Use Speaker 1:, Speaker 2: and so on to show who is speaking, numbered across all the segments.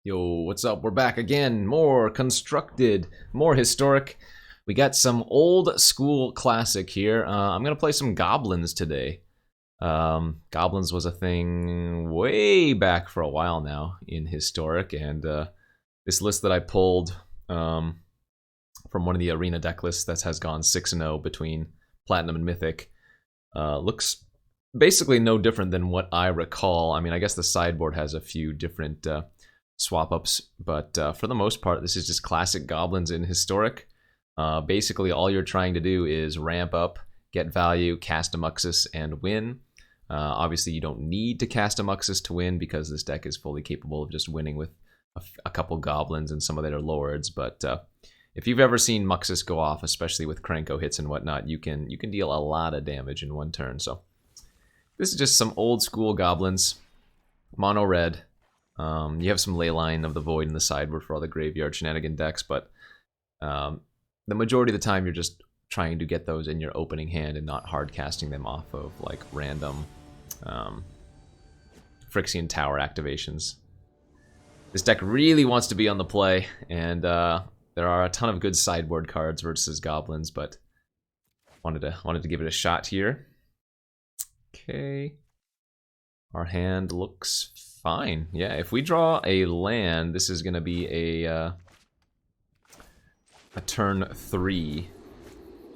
Speaker 1: Yo, what's up? We're back again. More constructed, more historic. We got some old school classic here. I'm gonna play some Goblins today. Goblins was a thing way back for a while now in historic, and this list that I pulled from one of the arena deck lists that has gone 6-0 between Platinum and Mythic looks basically no different than what I recall. I mean, I guess the sideboard has a few different swap ups, but for the most part, this is just classic Goblins in historic. Basically, all you're trying to do is ramp up, get value, cast a Muxus, and win. Obviously, you don't need to cast a Muxus to win because this deck is fully capable of just winning with a couple Goblins and some of their lords. But if you've ever seen Muxus go off, especially with Krenko hits and whatnot, you can deal a lot of damage in one turn. So this is just some old school Goblins, mono red. You have some Leyline of the Void in the sideboard for all the graveyard shenanigan decks, but the majority of the time you're just trying to get those in your opening hand and not hard casting them off of like random Phyrexian Tower activations. This deck really wants to be on the play, and there are a ton of good sideboard cards versus Goblins, but wanted to give it a shot here. Okay, our hand looks fine. Yeah, if we draw a land, this is going to be a turn 3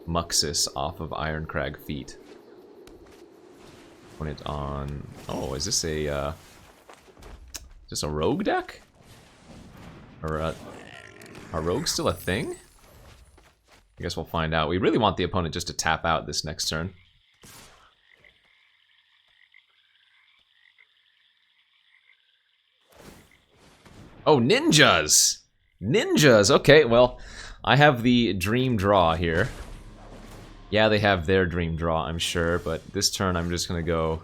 Speaker 1: Muxus off of Ironcrag Feet. When it's on... Oh, is this a rogue deck? Or are rogues still a thing? I guess we'll find out. We really want the opponent just to tap out this next turn. Oh, ninjas! Ninjas! Okay, well, I have the dream draw here. Yeah, they have their dream draw, I'm sure, but this turn I'm just gonna go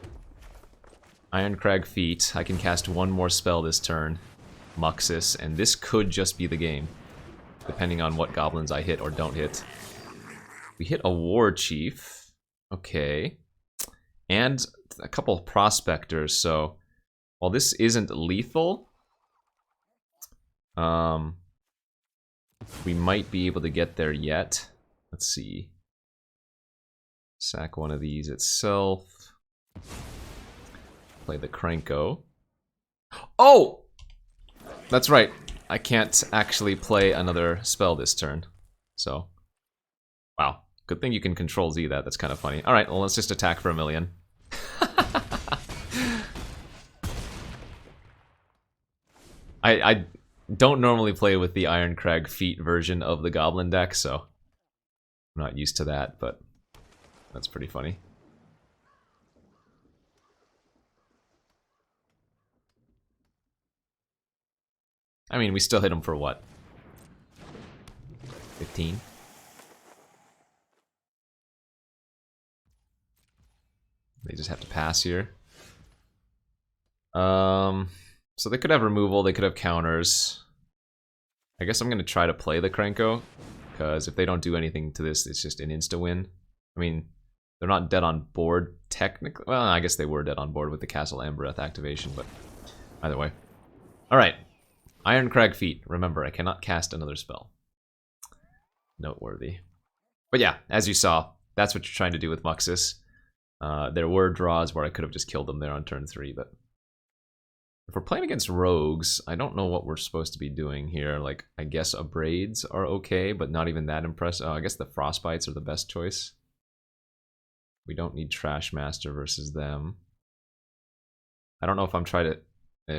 Speaker 1: Ironcrag Feet. I can cast one more spell this turn, Muxus, and this could just be the game, depending on what Goblins I hit or don't hit. We hit a War Chief. Okay. And a couple of Prospectors, so while this isn't lethal, we might be able to get there yet. Let's see. Sack one of these itself. Play the Krenko. Oh! That's right. I can't actually play another spell this turn. So, wow. Good thing you can control Z that. That's kind of funny. Alright, well, let's just attack for 1,000,000. I don't normally play with the Ironcrag Feet version of the Goblin deck, so I'm not used to that, but that's pretty funny. I mean, we still hit him for what? 15? They just have to pass here. So they could have removal, they could have counters. I guess I'm going to try to play the Krenko, because if they don't do anything to this, it's just an insta-win. I mean, they're not dead on board, technically. Well, I guess they were dead on board with the Castle Embereth activation, but either way. Alright, Ironcrag Feet. Remember, I cannot cast another spell. Noteworthy. But yeah, as you saw, that's what you're trying to do with Muxus. There were draws where I could have just killed them there on turn 3, but if we're playing against rogues, I don't know what we're supposed to be doing here. Like, I guess Abrades are okay, but not even that impressive. Oh, I guess the Frostbites are the best choice. We don't need Trash Master versus them. I don't know if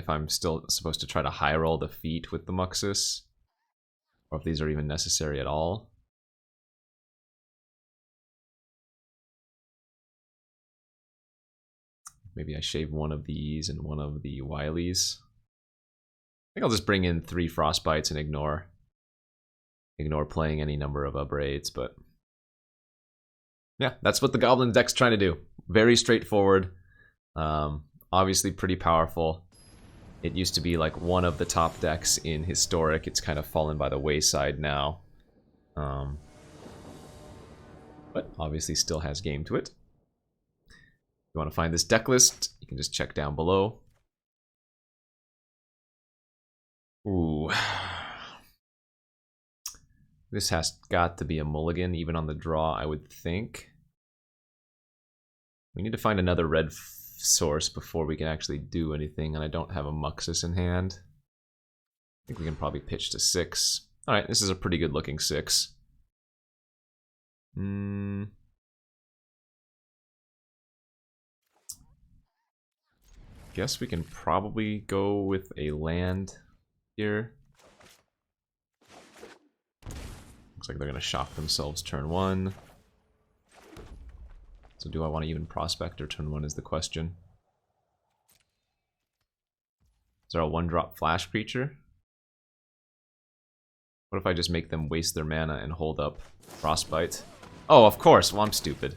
Speaker 1: I'm still supposed to try to high roll the Feet with the Muxus, or if these are even necessary at all. Maybe I shave one of these and one of the Wilies. I think I'll just bring in 3 Frostbites and ignore playing any number of Abrades, but yeah, that's what the Goblin deck's trying to do. Very straightforward. Obviously pretty powerful. It used to be like one of the top decks in Historic. It's kind of fallen by the wayside now. But obviously still has game to it. If you want to find this deck list, you can just check down below. Ooh. This has got to be a mulligan, even on the draw, I would think. We need to find another red source before we can actually do anything, and I don't have a Muxus in hand. I think we can probably pitch to 6. Alright, this is a pretty good looking 6. Guess we can probably go with a land here. Looks like they're going to shock themselves turn 1. So do I want to even prospect or turn 1 is the question. Is there a 1-drop flash creature? What if I just make them waste their mana and hold up Frostbite? Oh, of course. Well, I'm stupid.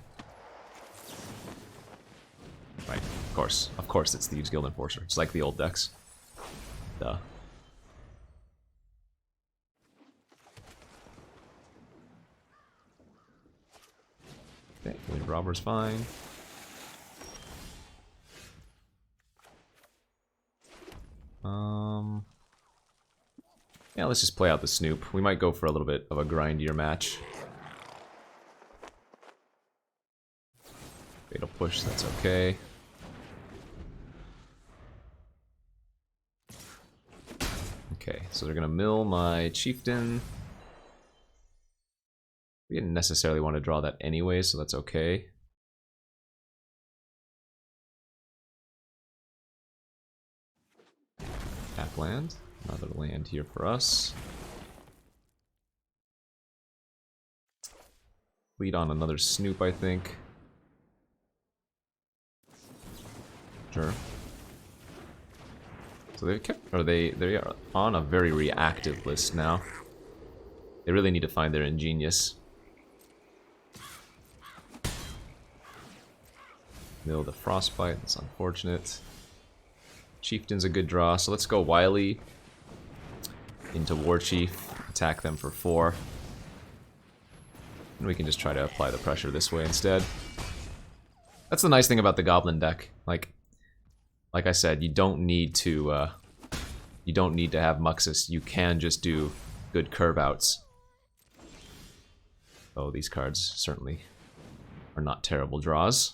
Speaker 1: Right, of course. Of course it's Thieves Guild Enforcer. It's like the old decks. Duh. Okay, Wind Robber's fine. Yeah, let's just play out the Snoop. We might go for a little bit of a grindier match. Fatal Push, that's okay. Okay, so they're gonna mill my Chieftain. We didn't necessarily want to draw that anyway, so that's okay. Tap land. Another land here for us. Lead on another Snoop, I think. Sure. So they kept, or they are on a very reactive list now. They really need to find their Ingenious. Mill the Frostbite, that's unfortunate. Chieftain's a good draw, so let's go Wily into War Chief, attack them for 4. And we can just try to apply the pressure this way instead. That's the nice thing about the Goblin deck. Like I said, you don't need to have Muxus. You can just do good curve outs. Oh, these cards certainly are not terrible draws.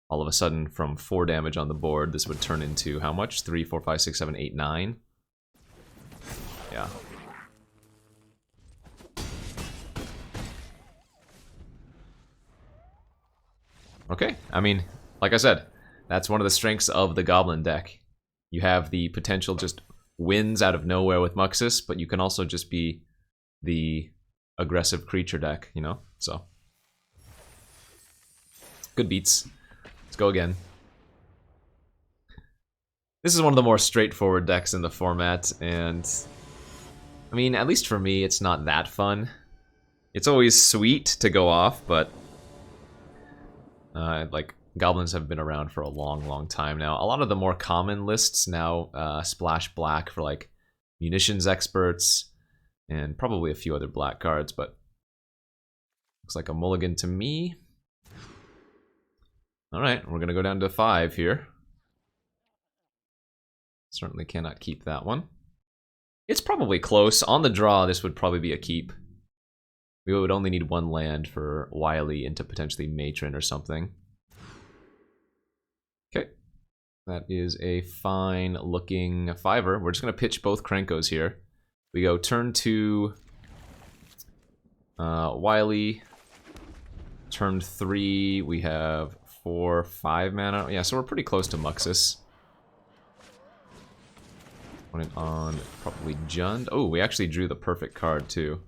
Speaker 1: All of a sudden, from 4 damage on the board, this would turn into how much? 3, 4, 5, 6, 7, 8, 9? Yeah. Okay, I mean, like I said, that's one of the strengths of the Goblin deck. You have the potential just wins out of nowhere with Muxus, but you can also just be the aggressive creature deck, you know? So, good beats. Let's go again. This is one of the more straightforward decks in the format, and I mean, at least for me, it's not that fun. It's always sweet to go off, but like, Goblins have been around for a long, long time now. A lot of the more common lists now splash black for, like, Munitions Experts, and probably a few other black cards, but looks like a mulligan to me. Alright, we're gonna go down to 5 here. Certainly cannot keep that one. It's probably close. On the draw, this would probably be a keep. We would only need 1 land for Wily into potentially Matron or something. Okay. That is a fine looking 5er. We're just gonna pitch both Krenkos here. We go turn 2 Wily. Turn 3 we have 4, 5 mana. Yeah, so we're pretty close to Muxus. Went on probably Jund. Oh, we actually drew the perfect card too.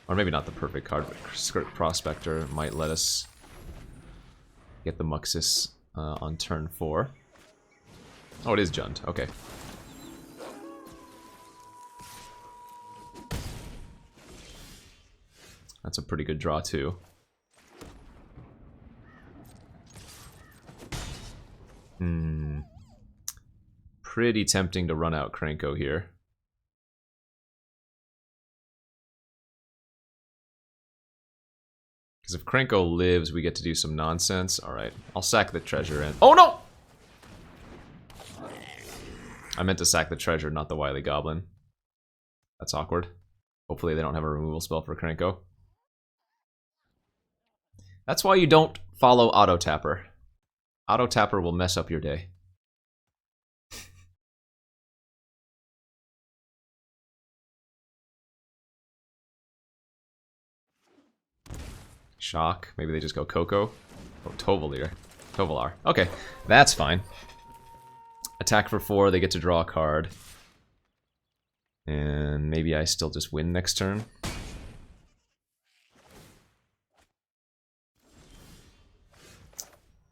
Speaker 1: Or maybe not the perfect card, but Skirt Prospector might let us get the Muxus on turn 4. Oh, it is Jund. Okay. That's a pretty good draw too. Pretty tempting to run out Krenko here. Because if Krenko lives, we get to do some nonsense. Alright, I'll sack the treasure in. Oh no! I meant to sack the treasure, not the wily goblin. That's awkward. Hopefully they don't have a removal spell for Krenko. That's why you don't follow Auto Tapper. Auto Tapper will mess up your day. Shock. Maybe they just go Coco. Oh, Tovalar. Okay, that's fine. Attack for 4, they get to draw a card. And maybe I still just win next turn.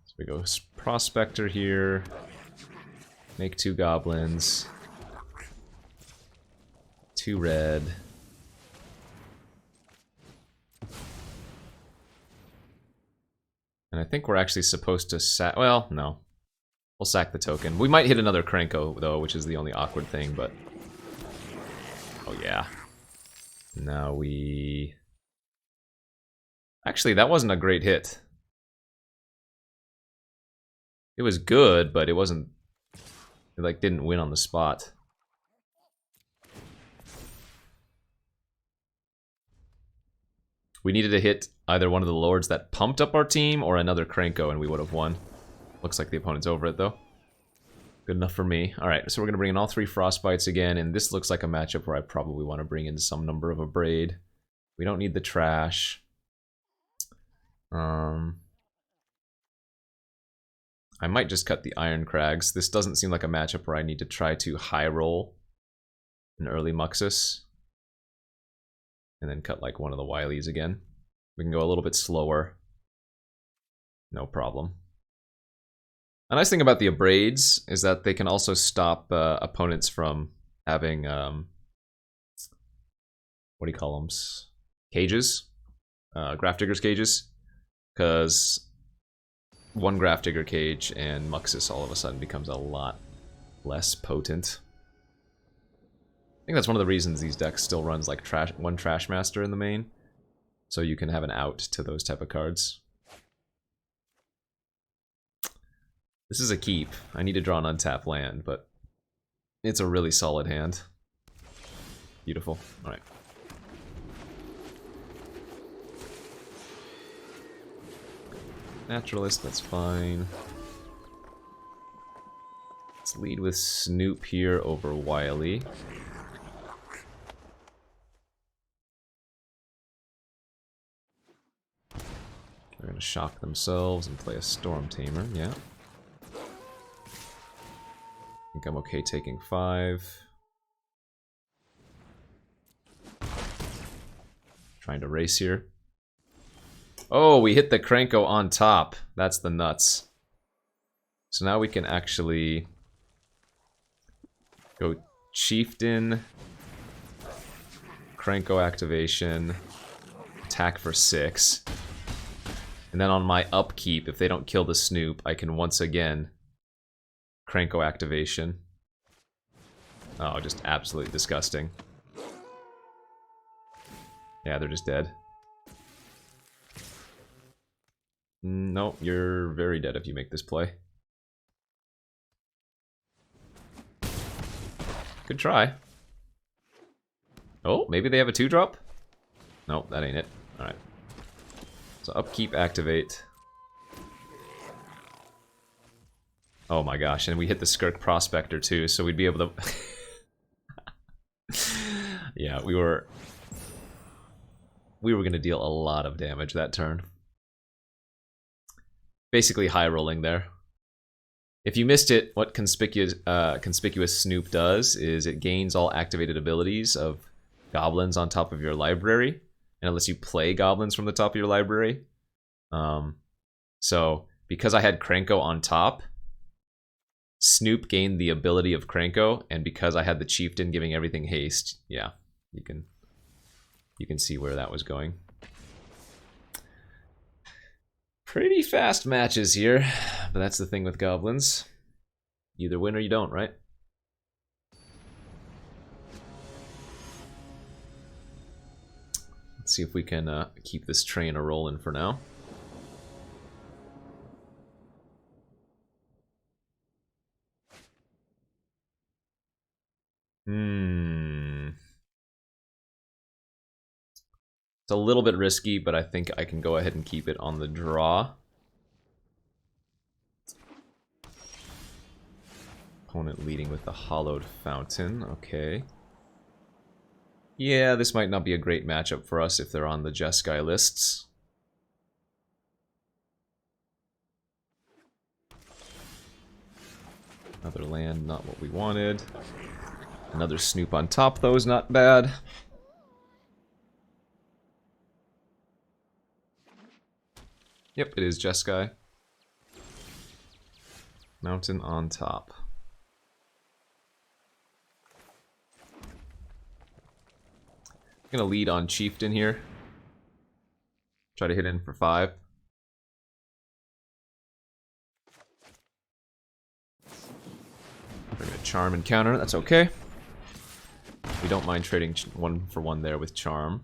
Speaker 1: So we go Prospector here. Make 2 goblins. 2 red. And I think we're actually supposed to sack... Well, no. We'll sack the token. We might hit another Krenko, though, which is the only awkward thing, but... Oh, yeah. Now we... Actually, that wasn't a great hit. It was good, but it wasn't... It, like, didn't win on the spot. We needed to hit either one of the lords that pumped up our team or another Krenko and we would have won. Looks like the opponent's over it though. Good enough for me. Alright, so we're going to bring in all 3 Frostbites again, and this looks like a matchup where I probably want to bring in some number of a Braid. We don't need the trash. I might just cut the Iron Crags. This doesn't seem like a matchup where I need to try to high roll an early Muxus. And then cut like one of the Wilies again. We can go a little bit slower. No problem. A nice thing about the Abrades is that they can also stop opponents from having, what do you call them? Cages? Grafdigger's cages. Because one Grafdigger cage and Muxus all of a sudden becomes a lot less potent. I think that's one of the reasons these decks still runs like one Trashmaster in the main. So you can have an out to those type of cards. This is a keep. I need to draw an untapped land, but it's a really solid hand. Beautiful. Alright. Naturalist, that's fine. Let's lead with Snoop here over Wily. They're going to shock themselves and play a Storm Tamer, yeah. I think I'm okay taking 5. Trying to race here. Oh, we hit the Krenko on top. That's the nuts. So now we can actually go Chieftain, Krenko activation, attack for 6. And then on my upkeep, if they don't kill the Snoop, I can once again Krenko activation. Oh, just absolutely disgusting. Yeah, they're just dead. No, you're very dead if you make this play. Good try. Oh, maybe they have a 2-drop? Nope, that ain't it. Alright. So upkeep, activate. Oh my gosh, and we hit the Skirk Prospector too, so we'd be able to... Yeah, we were gonna deal a lot of damage that turn. Basically high rolling there. If you missed it, what Conspicuous Snoop does is it gains all activated abilities of goblins on top of your library, and it lets you play goblins from the top of your library. So because I had Krenko on top, Snoop gained the ability of Krenko, and because I had the Chieftain giving everything haste, yeah, you can see where that was going. Pretty fast matches here, but that's the thing with goblins. You either win or you don't, right? Let's see if we can keep this train a-rolling for now. It's a little bit risky, but I think I can go ahead and keep it on the draw. Opponent leading with the Hollowed Fountain. Okay. Yeah, this might not be a great matchup for us if they're on the Jeskai lists. Another land, not what we wanted. Another Snoop on top, though, is not bad. Yep, it is Jeskai. Mountain on top. I'm gonna lead on Chieftain here. Try to hit in for 5. Bring a Charm and counter, that's okay. We don't mind trading 1 for 1 there with Charm.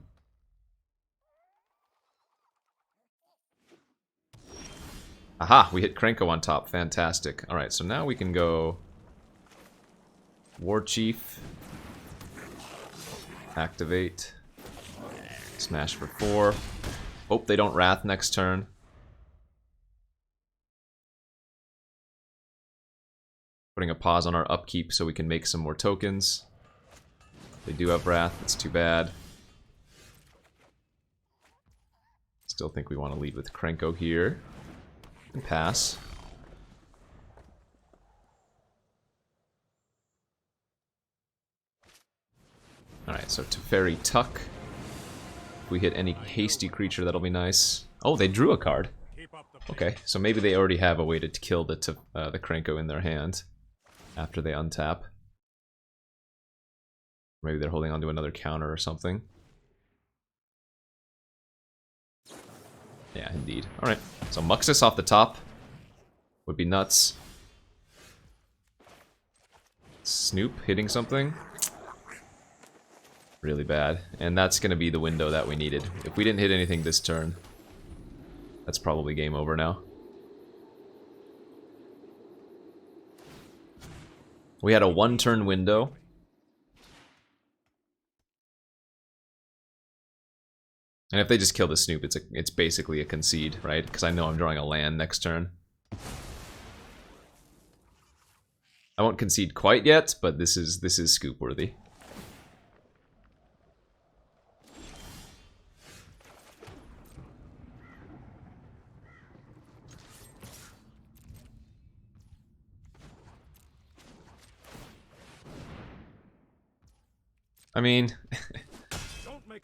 Speaker 1: Aha, we hit Krenko on top, fantastic. Alright, so now we can go War Chief, activate, smash for 4. Hope they don't Wrath next turn. Putting a pause on our upkeep so we can make some more tokens. They do have Wrath, it's too bad. Still think we want to lead with Krenko here. And pass. Alright, so Teferi Tuck. If we hit any hasty creature, that'll be nice. Oh, they drew a card. Okay, so maybe they already have a way to kill the Krenko in their hand after they untap. Maybe they're holding on to another counter or something. Yeah, indeed. Alright, so Muxus off the top would be nuts. Snoop hitting something. Really bad. And that's going to be the window that we needed. If we didn't hit anything this turn, that's probably game over now. We had a 1-turn window. And if they just kill the Snoop, it's basically a concede, right? Because I know I'm drawing a land next turn. I won't concede quite yet, but this is scoop worthy. I mean,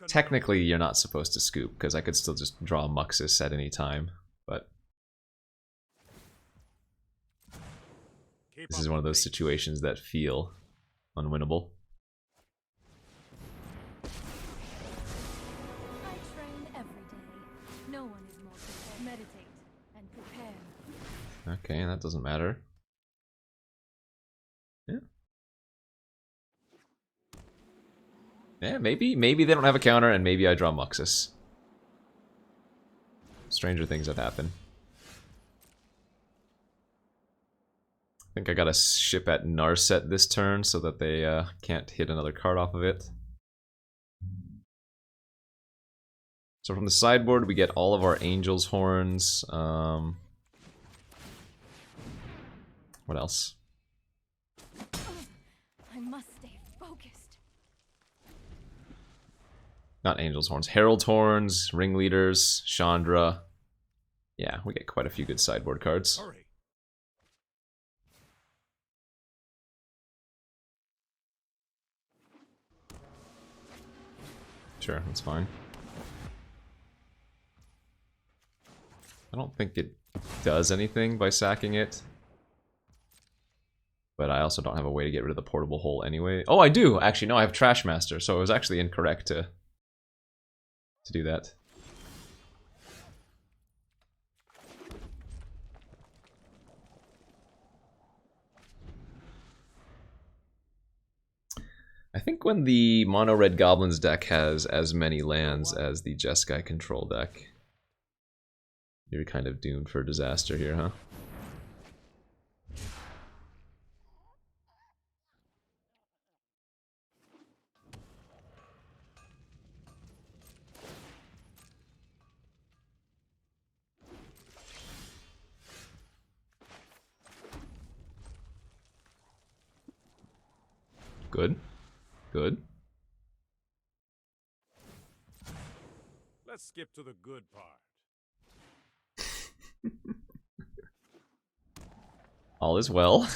Speaker 1: technically you're not supposed to scoop, because I could still just draw Muxus at any time, but this is one of those situations that feel unwinnable.
Speaker 2: I train every day. No one is more prepared. Meditate and prepare.
Speaker 1: Okay, that doesn't matter. Yeah. Yeah, maybe they don't have a counter, and maybe I draw Muxus. Stranger things have happened. I think I gotta ship at Narset this turn so that they can't hit another card off of it. So from the sideboard, we get all of our Angel's Horns. What else?
Speaker 2: I must stay focused.
Speaker 1: Not Angel's Horns. Herald's Horns, Ringleaders, Chandra. Yeah, we get quite a few good sideboard cards.
Speaker 3: Hurry.
Speaker 1: Sure, that's fine. I don't think it does anything by sacking it. But I also don't have a way to get rid of the portable hole anyway. Oh, I do! Actually, no, I have Trashmaster, so it was actually incorrect to do that. I think when the mono-red Goblins deck has as many lands as the Jeskai control deck, you're kind of doomed for disaster here, huh? Good. Good.
Speaker 3: Let's skip to the good part.
Speaker 1: All is well.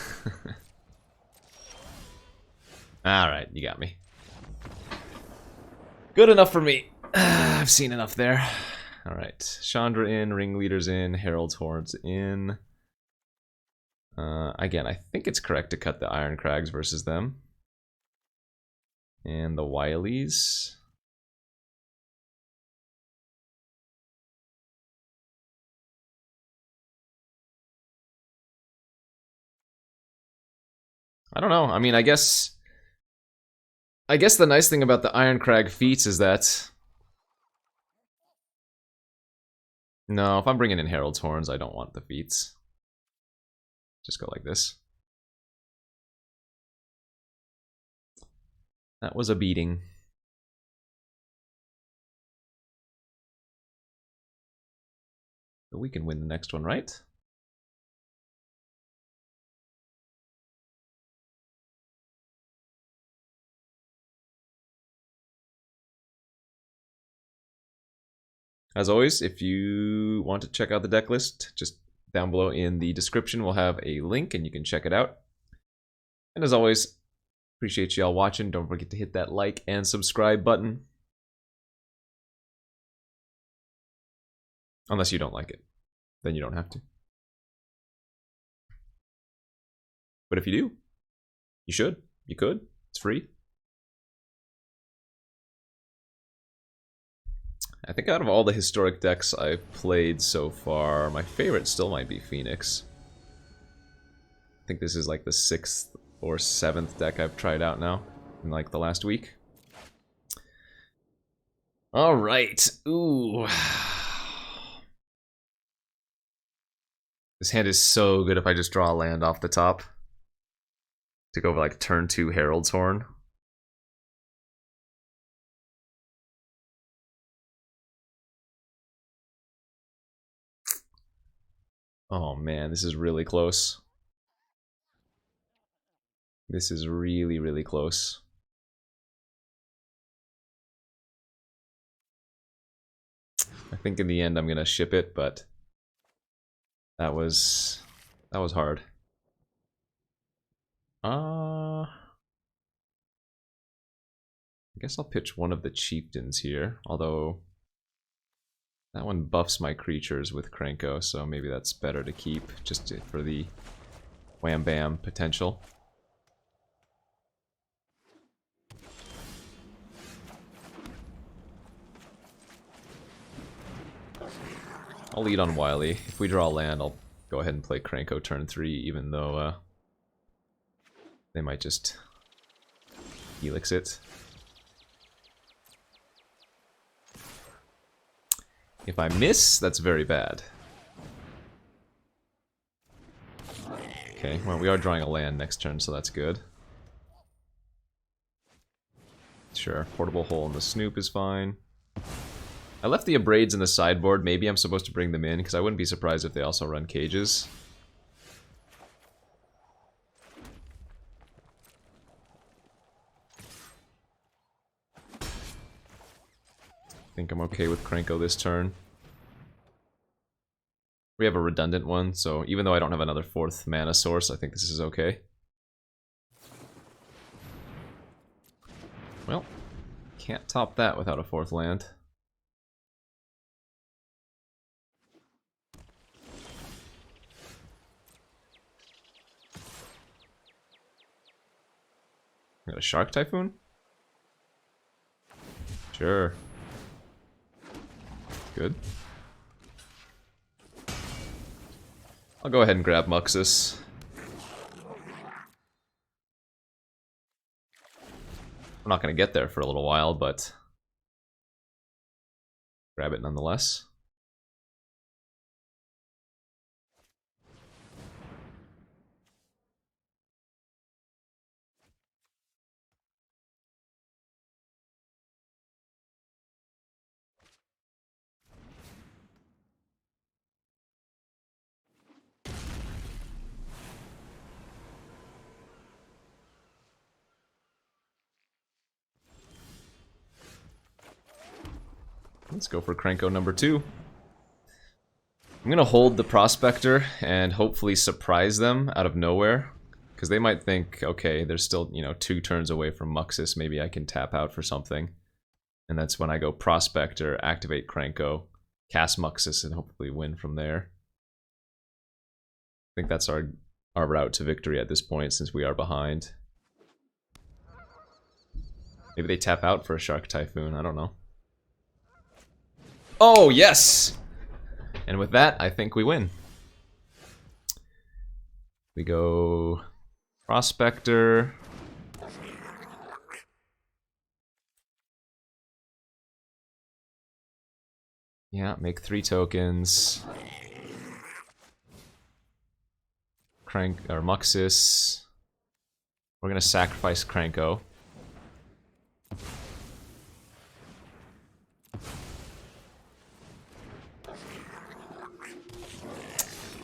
Speaker 1: Alright, you got me. Good enough for me. I've seen enough there. Alright. Chandra in, Ringleader's in, Herald's Horns in. Again, I think it's correct to cut the Iron Crags versus them. And the Wilies. I don't know. I mean, I guess the nice thing about the Iron Crag feats is that... No, if I'm bringing in Herald's Horns, I don't want the feats. Just go like this. That was a beating. But we can win the next one, right? As always, if you want to check out the deck list, just down below in the description we'll have a link and you can check it out. And as always, appreciate y'all watching. Don't forget to hit that like and subscribe button. Unless you don't like it. Then you don't have to. But if you do, you should. You could. It's free. I think out of all the historic decks I've played so far, my favorite still might be Phoenix. I think this is like the 6th or 7th deck I've tried out now in like the last week. Alright. Ooh. This hand is so good if I just draw a land off the top. To go like turn 2 Herald's Horn. Oh man, this is really close. This is really, really close. I think in the end I'm gonna ship it, but that was hard. I guess I'll pitch one of the chieftains here, although that one buffs my creatures with Krenko, so maybe that's better to keep just for the wham bam potential. I'll lead on Wily. If we draw land, I'll go ahead and play Krenko turn 3, even though they might just Helix it. If I miss, that's very bad. Okay, well, we are drawing a land next turn, so that's good. Sure, portable hole in the Snoop is fine. I left the Abrades in the sideboard. Maybe I'm supposed to bring them in, because I wouldn't be surprised if they also run cages. I think I'm okay with Krenko this turn. We have a redundant one, so even though I don't have another 4th mana source, I think this is okay. Well, can't top that without a 4th land. Got a Shark Typhoon? Sure. Good. I'll go ahead and grab Muxus. We're not going to get there for a little while, but grab it nonetheless. Let's go for Krenko number 2. I'm gonna hold the Prospector and hopefully surprise them out of nowhere. Because they might think, okay, they're still, you know, 2 turns away from Muxus, maybe I can tap out for something. And that's when I go Prospector, activate Krenko, cast Muxus, and hopefully win from there. I think that's our route to victory at this point, since we are behind. Maybe they tap out for a Shark Typhoon, I don't know. Oh, yes! And with that, I think we win. We go Prospector. Yeah, make 3 tokens. Muxus. We're gonna sacrifice Krenko.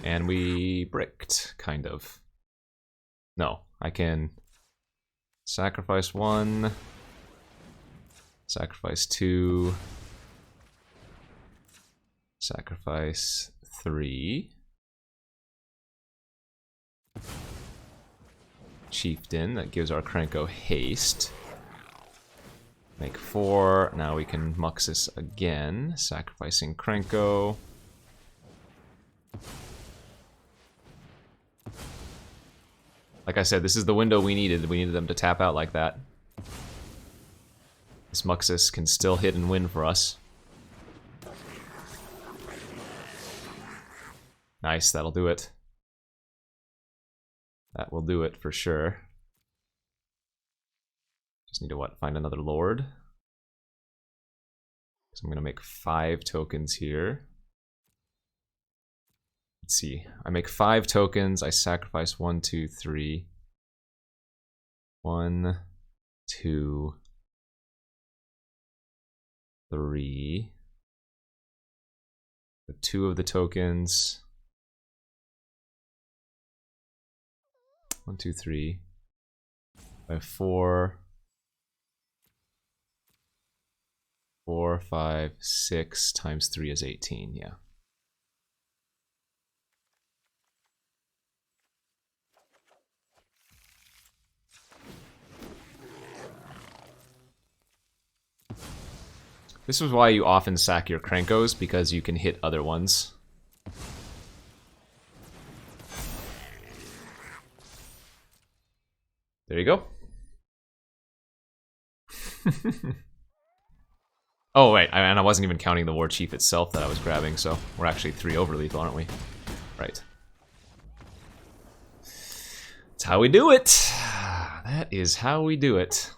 Speaker 1: And we bricked, kind of. No, I can sacrifice 1, sacrifice 2, sacrifice 3. Chieftain, that gives our Krenko haste. Make 4, now we can Muxus again, sacrificing Krenko. Like I said, this is the window we needed. We needed them to tap out like that. This Muxus can still hit and win for us. Nice, that'll do it. That will do it for sure. Just need to what? Find another lord. So I'm gonna make 5 tokens here. Let's see. I make 5 tokens. I sacrifice 1, 2, 3. 1, 2, 3. The 2 of the tokens. 1, 2, 3. I have 4. 4, 5, 6 times 3 is 18. Yeah. This is why you often sack your Krenkos, because you can hit other ones. There you go. Oh, wait, and I wasn't even counting the War Chief itself that I was grabbing, so we're actually 3 overlethal, aren't we? Right. That's how we do it. That is how we do it.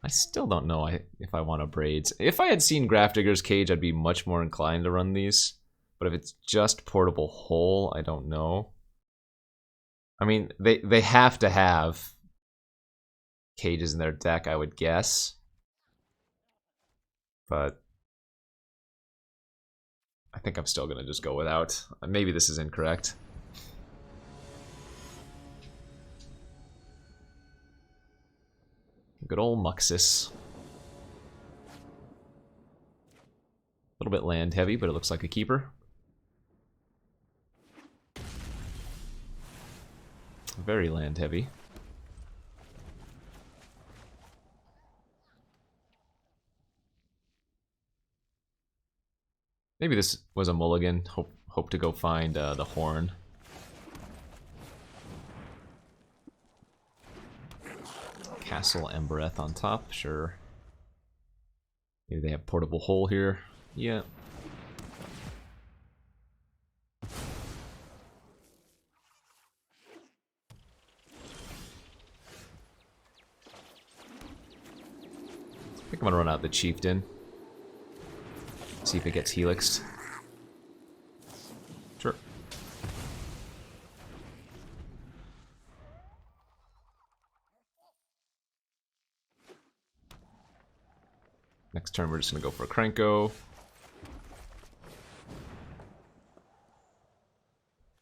Speaker 1: I still don't know if I want to braids. If I had seen Grafdigger's Cage, I'd be much more inclined to run these. But if it's just Portable Hole, I don't know. I mean, they have to have cages in their deck, I would guess. But I think I'm still going to just go without. Maybe this is incorrect. Good old Muxus. A little bit land heavy, but it looks like a keeper. Very land heavy. Maybe this was a mulligan. Hope to go find the horn. Castle Embereth on top, sure. Maybe they have Portable Hole here. Yeah. I think I'm gonna run out the Chieftain. See if it gets helixed. Sure. Next turn, we're just going to go for a Krenko.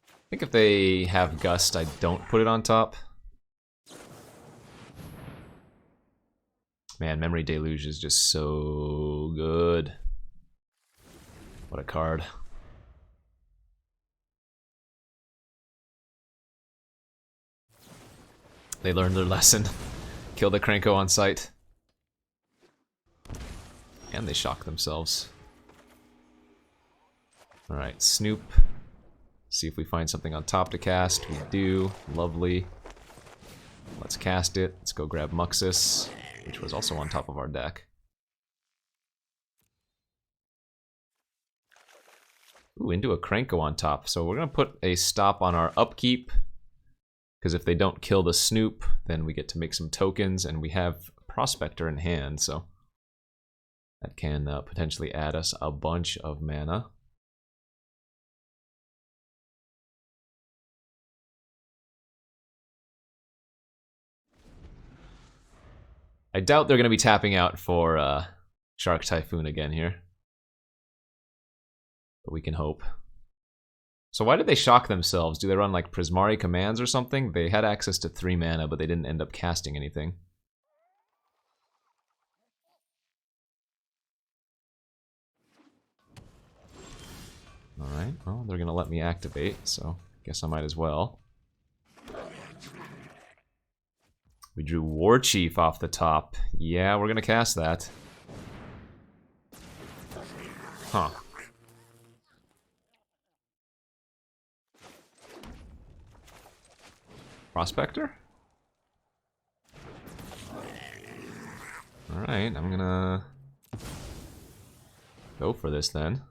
Speaker 1: I think if they have Gust, I don't put it on top. Man, Memory Deluge is just so good. What a card. They learned their lesson. Kill the Krenko on sight. And they shock themselves. Alright, Snoop. See if we find something on top to cast. We do. Lovely. Let's cast it. Let's go grab Muxus, which was also on top of our deck. Ooh, into a Krenko on top. So we're going to put a stop on our upkeep. Because if they don't kill the Snoop, then we get to make some tokens, and we have Prospector in hand, so that can potentially add us a bunch of mana. I doubt they're going to be tapping out for Shark Typhoon again here. But we can hope. So why did they shock themselves? Do they run like Prismari commands or something? They had access to 3 mana, but they didn't end up casting anything. Alright, well, they're going to let me activate, so guess I might as well. We drew War Chief off the top. Yeah, we're going to cast that. Huh. Prospector? Alright, I'm gonna go for this then.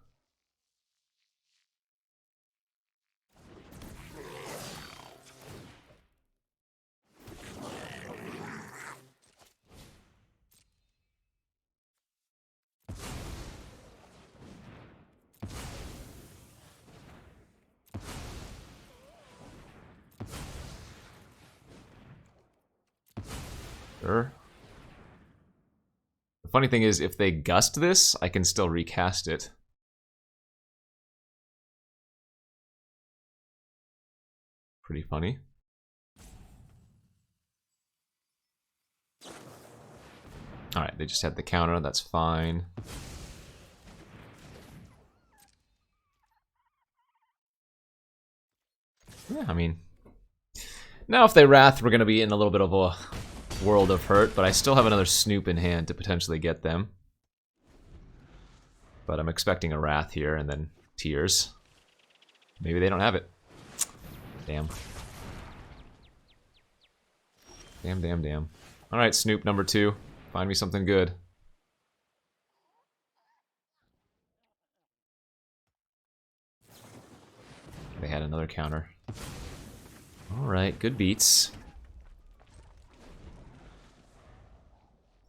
Speaker 1: Sure. The funny thing is, if they gust this, I can still recast it. Pretty funny. Alright, they just had the counter, that's fine. Yeah, I mean... Now if they Wrath, we're gonna be in a little bit of a world of hurt, but I still have another Snoop in hand to potentially get them. But I'm expecting a Wrath here, and then Tears. Maybe they don't have it. Damn. Damn, damn, damn. Alright, Snoop number 2. Find me something good. They had another counter. Alright, good beats.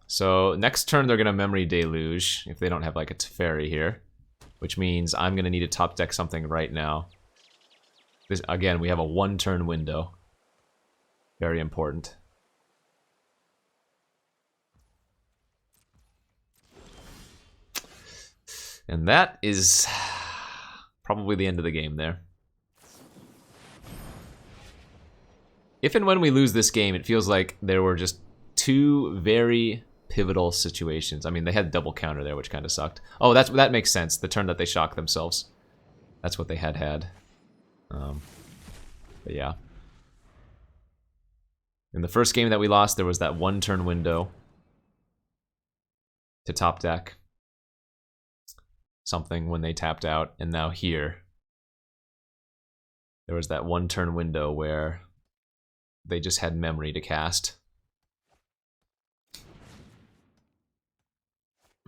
Speaker 1: So, next turn they're going to Memory Deluge, if they don't have like a Teferi here. Which means I'm going to need to top deck something right now. This, again, we have a 1-turn window. Very important. And that is probably the end of the game there. If and when we lose this game, it feels like there were just 2 very pivotal situations. I mean, they had double counter there, which kind of sucked. Oh, that makes sense. The turn that they shocked themselves. That's what they had. But yeah. In the first game that we lost, there was that 1-turn window to top deck something when they tapped out, and now here there was that 1-turn window where they just had memory to cast.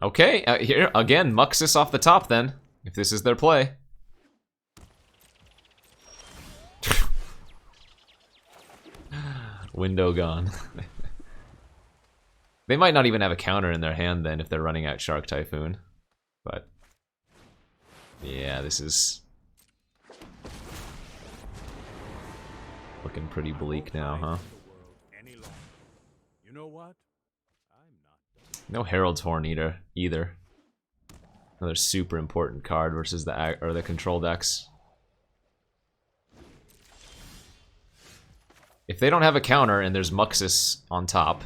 Speaker 1: Okay, here again, Muxus off the top then, if this is their play. Window gone. They might not even have a counter in their hand then if they're running out Shark Typhoon. But yeah, this is looking pretty bleak now, huh?
Speaker 3: You know what?
Speaker 1: No Herald's Horn either. Another super important card versus the control decks. If they don't have a counter and there's Muxus on top,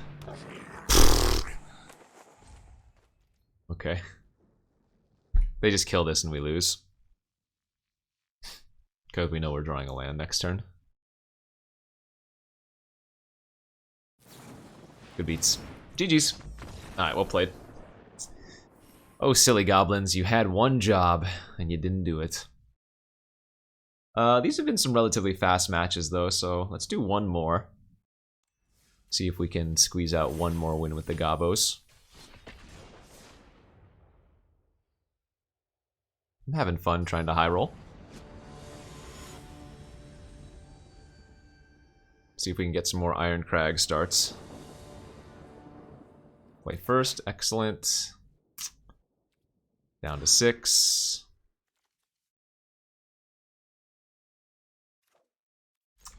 Speaker 1: Okay. They just kill this and we lose. Because we know we're drawing a land next turn. Good beats. GG's. Alright, well played. Oh, silly goblins, you had one job and you didn't do it. These have been some relatively fast matches though, so let's do one more. See if we can squeeze out one more win with the Gobos. I'm having fun trying to high roll. See if we can get some more Iron Crag starts. Play first, excellent. Down to 6.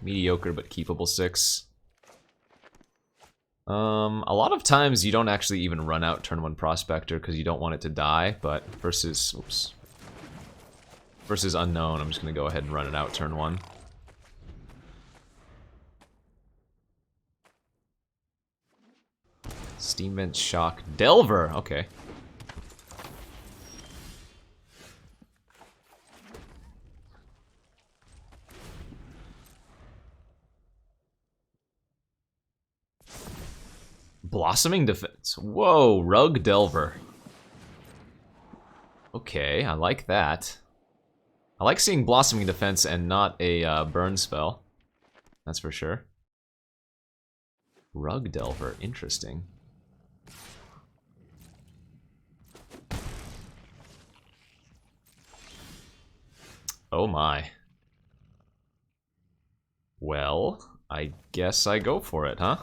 Speaker 1: Mediocre but keepable 6. A lot of times you don't actually even run out turn 1 Prospector because you don't want it to die, but versus, oops. Versus Unknown, I'm just going to go ahead and run it out turn 1. Steam Vent Shock Delver, okay. Blossoming Defense. Whoa, Rug Delver. Okay, I like that. I like seeing Blossoming Defense and not a burn spell. That's for sure. Rug Delver, interesting. Oh my. Well, I guess I go for it, huh?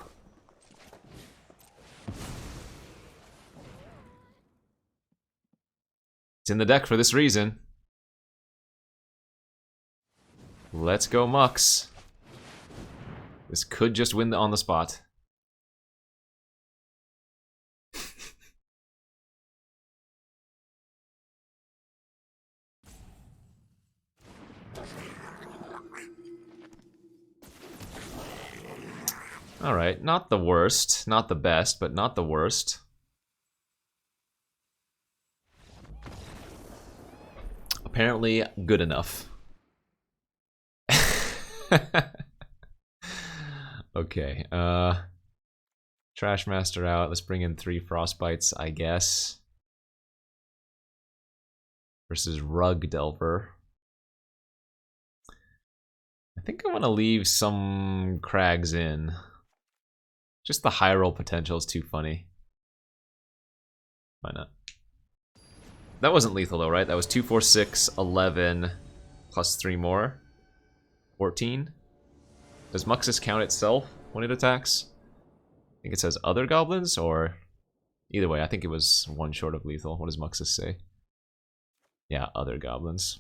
Speaker 1: It's in the deck for this reason. Let's go Mux. This could just win on the spot. Alright, not the worst. Not the best, but not the worst. Apparently good enough. Okay, Trash Master out. Let's bring in 3 Frostbites, I guess. Versus Rug Delver. I think I want to leave some Crags in. Just the high roll potential is too funny. Why not? That wasn't lethal though, right? That was 2, 4, 6, 11, plus 3 more. 14. Does Muxus count itself when it attacks? I think it says other goblins, or... Either way, I think it was 1 short of lethal. What does Muxus say? Yeah, other goblins.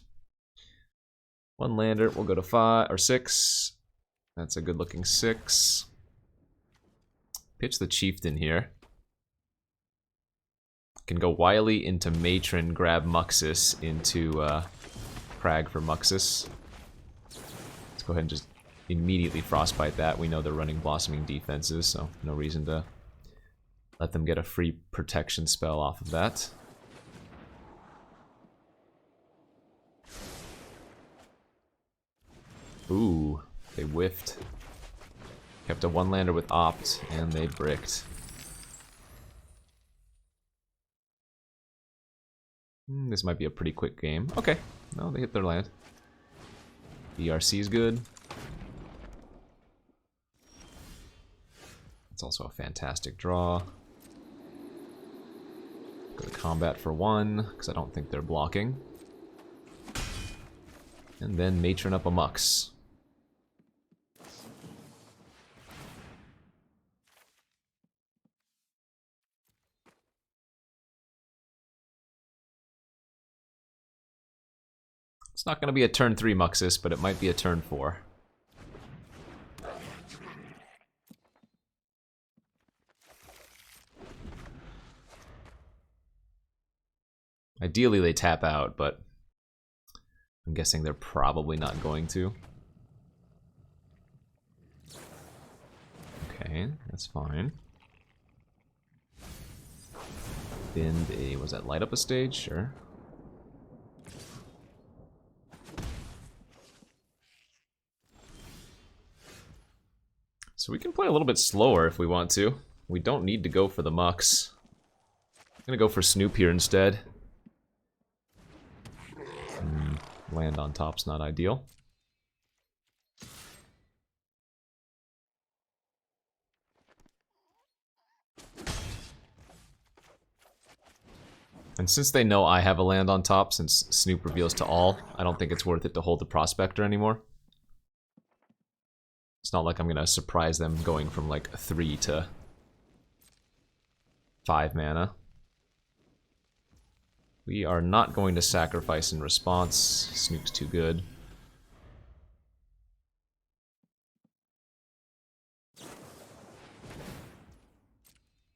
Speaker 1: 1 lander, we'll go to 5, or 6. That's a good looking 6. Pitch the Chieftain here. Can go Wily into Matron, grab Muxus into Crag for Muxus. Let's go ahead and just immediately Frostbite that. We know they're running Blossoming defenses, so no reason to let them get a free protection spell off of that. Ooh, they whiffed. Kept a 1-lander with Opt, and they bricked. This might be a pretty quick game. Okay, no, they hit their land. ERC is good. It's also a fantastic draw. Go to combat for 1, because I don't think they're blocking. And then Matron up a Mux. It's not going to be a turn 3 Muxus, but it might be a turn 4. Ideally they tap out, but I'm guessing they're probably not going to. Okay, that's fine. Bend a... was that light up a stage? Sure. So we can play a little bit slower if we want to. We don't need to go for the mucks. I'm gonna go for Snoop here instead. Land on top's not ideal. And since they know I have a land on top, since Snoop reveals to all, I don't think it's worth it to hold the Prospector anymore. It's not like I'm gonna surprise them going from like 3 to 5 mana. We are not going to sacrifice in response. Snoop's too good.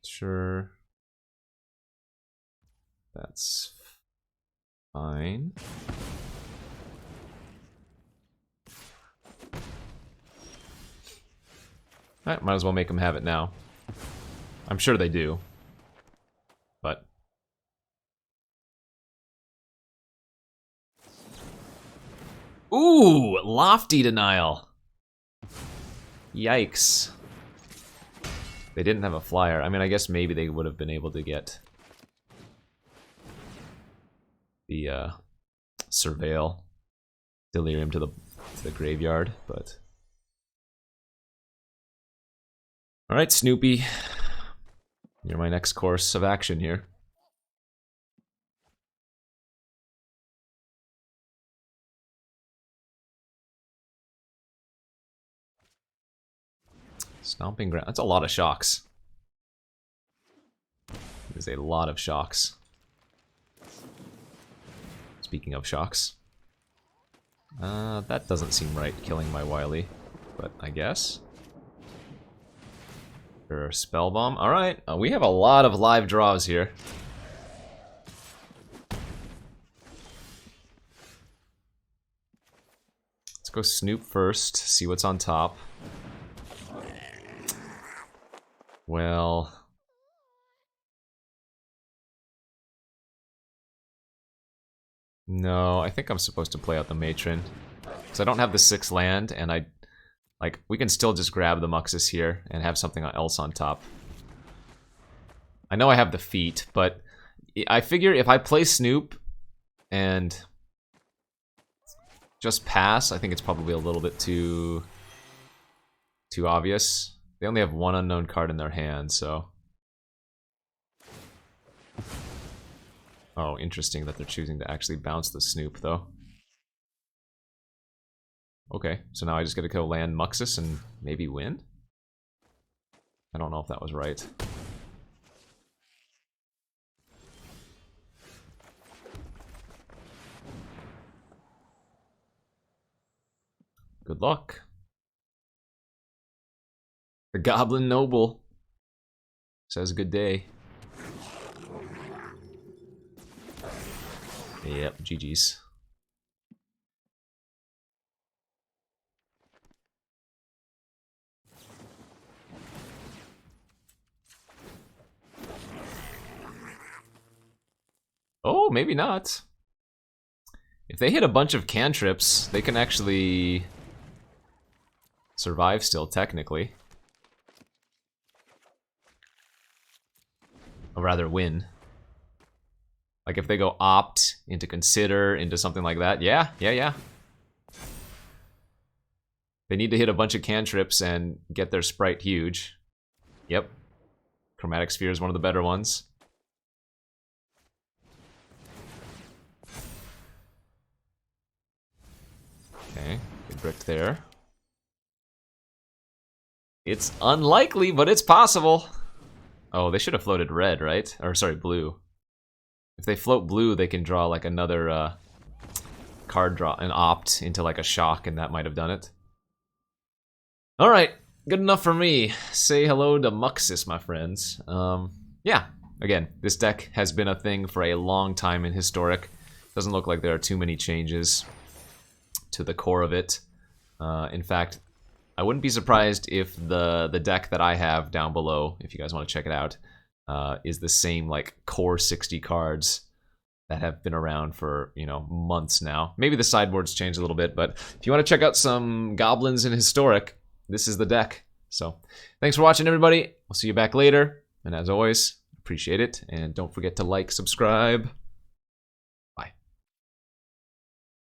Speaker 1: Sure. That's fine. Alright, might as well make them have it now. I'm sure they do. But... ooh! Lofty Denial! Yikes. They didn't have a flyer. I mean, I guess maybe they would have been able to get... the, Surveil Delirium to the graveyard, but... alright, Snoopy. You're my next course of action here. Stomping Ground. That's a lot of shocks. There's a lot of shocks. Speaking of shocks. That doesn't seem right, killing my Wily. But I guess. Or Spell Bomb. Alright, we have a lot of live draws here. Let's go Snoop first, see what's on top. Well... no, I think I'm supposed to play out the Matron. Because I don't have the 6 land, and I... like, we can still just grab the Muxus here and have something else on top. I know I have the feet, but I figure if I play Snoop and just pass, I think it's probably a little bit too obvious. They only have one unknown card in their hand, so... oh, interesting that they're choosing to actually bounce the Snoop, though. Okay, so now I just gotta go land Muxus and maybe win? I don't know if that was right. Good luck. The Goblin Noble says good day. Yep, GG's. Oh, maybe not. If they hit a bunch of cantrips, they can actually survive still, technically. Or rather, win. Like if they go opt into consider into something like that, yeah. They need to hit a bunch of cantrips and get their sprite huge. Yep. Chromatic Sphere is one of the better ones. Okay, good brick there. It's unlikely, but it's possible. Oh, they should have floated red, right? Or sorry, blue. If they float blue, they can draw like another card draw, an opt into like a shock, and that might have done it. Alright, good enough for me. Say hello to Muxus, my friends. Yeah, again, this deck has been a thing for a long time in Historic. Doesn't look like there are too many changes to the core of it. In fact, I wouldn't be surprised if the deck that I have down below, if you guys want to check it out, is the same like core 60 cards that have been around for, you know, months now. Maybe the sideboard's changed a little bit, but if you want to check out some Goblins in Historic, this is the deck. So thanks for watching, everybody. We'll see you back later. And as always, appreciate it. And don't forget to like, subscribe.